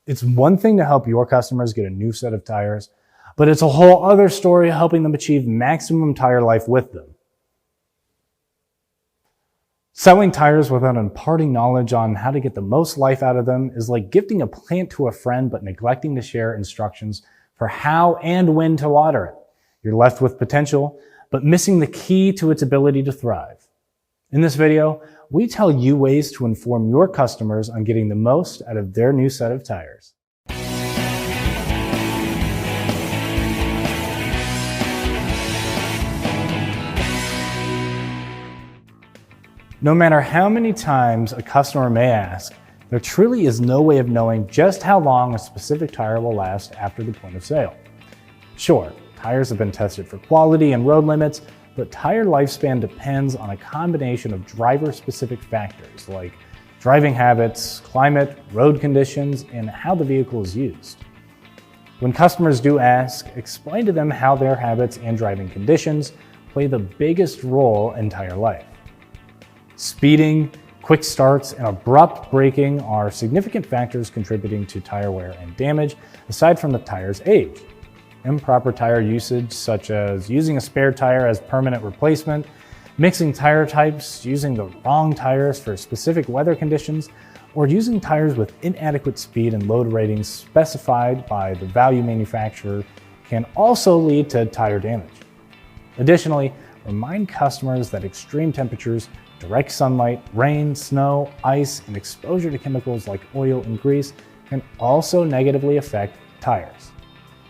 It's one thing to help your customers get a new set of tires, but it's a whole other story helping them achieve maximum tire life with them. Selling tires without imparting knowledge on how to get the most life out of them is like gifting a plant to a friend but neglecting to share instructions for how and when to water it. You're left with potential, but missing the key to its ability to thrive. In this video, we tell you ways to inform your customers on getting the most out of their new set of tires. No matter how many times a customer may ask, there truly is no way of knowing just how long a specific tire will last after the point of sale. Sure, tires have been tested for quality and road limits, but tire lifespan depends on a combination of driver-specific factors like driving habits, climate, road conditions, and how the vehicle is used. When customers do ask, explain to them how their habits and driving conditions play the biggest role in tire life. Speeding, quick starts, and abrupt braking are significant factors contributing to tire wear and damage, aside from the tire's age. Improper tire usage, such as using a spare tire as permanent replacement, mixing tire types, using the wrong tires for specific weather conditions, or using tires with inadequate speed and load ratings specified by the value manufacturer can also lead to tire damage. Additionally, remind customers that extreme temperatures, direct sunlight, rain, snow, ice, and exposure to chemicals like oil and grease can also negatively affect tires.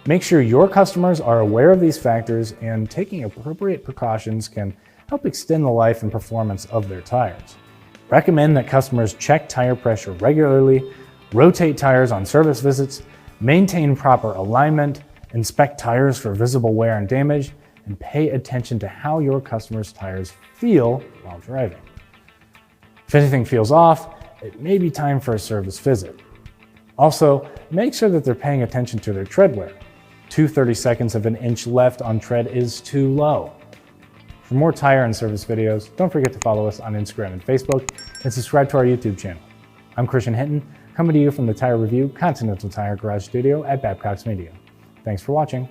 Make sure your customers are aware of these factors, and taking appropriate precautions can help extend the life and performance of their tires. Recommend that customers check tire pressure regularly, rotate tires on service visits, maintain proper alignment, inspect tires for visible wear and damage, and pay attention to how your customers' tires feel while driving. If anything feels off, it may be time for a service visit. Also, make sure that they're paying attention to their tread wear. 2/32 of an inch left on tread is too low. For more tire and service videos, don't forget to follow us on Instagram and Facebook, and subscribe to our YouTube channel. I'm Christian Hinton, coming to you from the Tire Review Continental Tire Garage Studio at Babcock's Media. Thanks for watching.